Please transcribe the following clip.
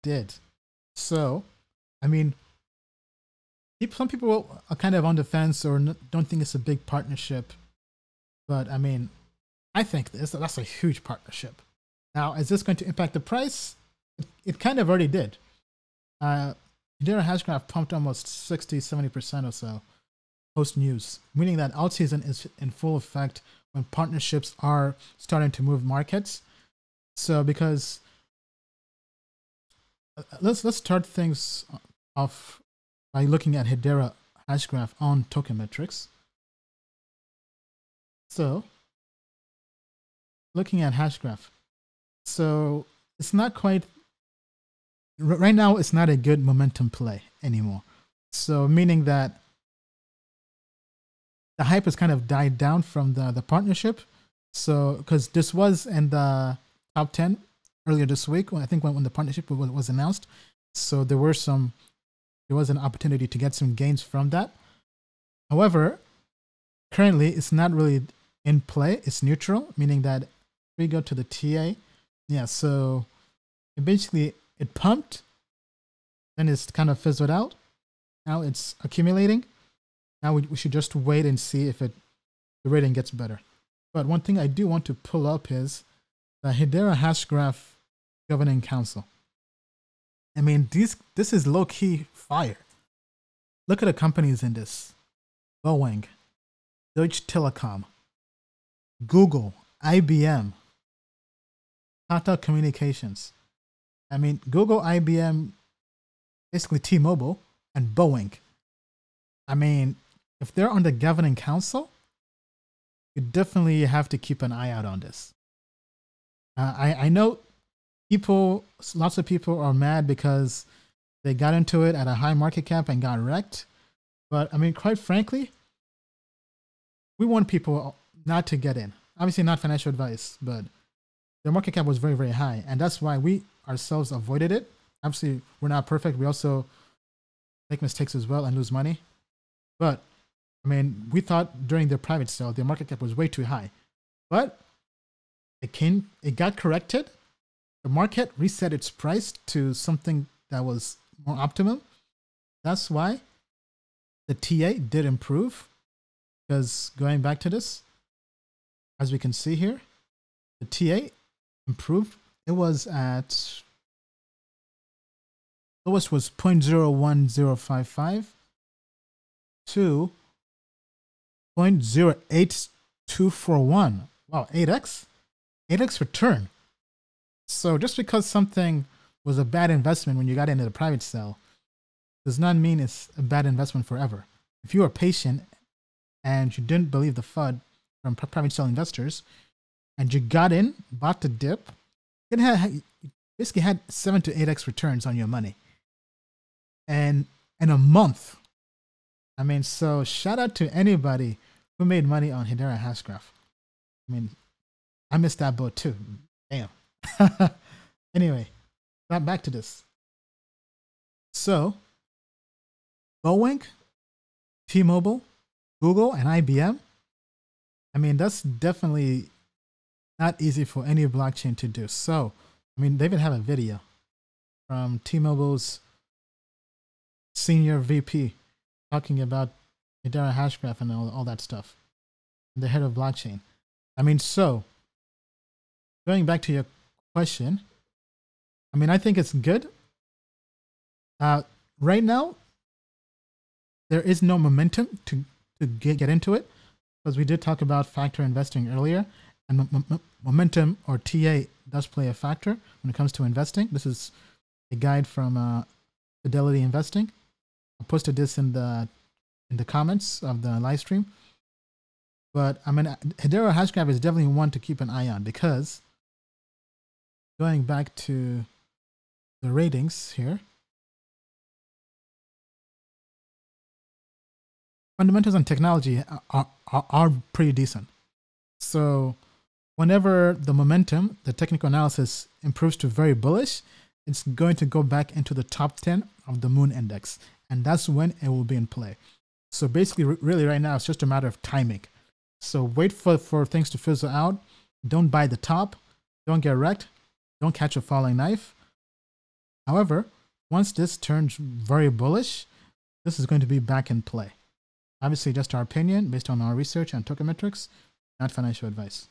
did. So, I mean, some people are kind of on the fence or don't think it's a big partnership. But I mean, I think that's a huge partnership. Now, is this going to impact the price? It kind of already did. Hedera Hashgraph pumped almost 60-70% or so post news, meaning that alt season is in full effect when partnerships are starting to move markets. So because let's start things off by looking at Hedera Hashgraph on Token Metrics. So looking at Hashgraph, so it's not quite right now. It's not a good momentum play anymore. So meaning that the hype has kind of died down from the partnership. So because this was in the top 10 earlier this week, I think when the partnership was announced. So there was an opportunity to get some gains from that. However, currently it's not really in play. It's neutral, meaning that if we go to the TA, yeah, so it pumped, then it's kind of fizzled out. Now it's accumulating. Now we should just wait and see if the rating gets better. But one thing I do want to pull up is the Hedera Hashgraph Governing Council. I mean, this is low-key fire. Look at the companies in this. Boeing, Deutsche Telekom, Google, IBM, Tata Communications. I mean, Google, IBM, basically T-Mobile, and Boeing. I mean, if they're on the governing council, you definitely have to keep an eye out on this. I know lots of people are mad because they got into it at a high market cap and got wrecked. But I mean, quite frankly, we want people not to get in. Obviously not financial advice, but the market cap was very, very high. And that's why we ourselves avoided it. Obviously, we're not perfect. We also make mistakes as well and lose money. But I mean, we thought during the private sale, the market cap was way too high. But it got corrected. The market reset its price to something that was more optimum. That's why the TA did improve. Because going back to this, as we can see here, the TA improved. It was at lowest was 0.01055 to 0.08241. Wow, 8x? 8x return. So just because something was a bad investment when you got into the private sale does not mean it's a bad investment forever. If you are patient and you didn't believe the FUD from private sale investors and you got in, bought the dip, you basically had 7 to 8x returns on your money. And in a month. I mean, so shout out to anybody who made money on Hedera Hashgraph. I mean, I missed that boat too. Damn. Anyway, back to this. So, Boeing, T-Mobile, Google, and IBM. I mean, that's definitely not easy for any blockchain to do. So, I mean, they even have a video from T-Mobile's senior VP talking about Hedera Hashgraph and all that stuff. The head of blockchain. I mean, so, going back to your question, I mean, I think it's good. Right now, there is no momentum to get into it, because we did talk about factor investing earlier, and momentum or TA does play a factor when it comes to investing. This is a guide from Fidelity Investing. I posted this in the comments of the live stream. But I mean, Hedera Hashgraph is definitely one to keep an eye on, because going back to the ratings here, fundamentals and technology are pretty decent. So whenever the momentum, the technical analysis improves to very bullish, it's going to go back into the top 10 of the Moon Index. And that's when it will be in play. So basically, really right now, it's just a matter of timing. So wait for things to fizzle out. Don't buy the top. Don't get wrecked. Don't catch a falling knife. However, once this turns very bullish, this is going to be back in play. Obviously, just our opinion based on our research and token metrics, not financial advice.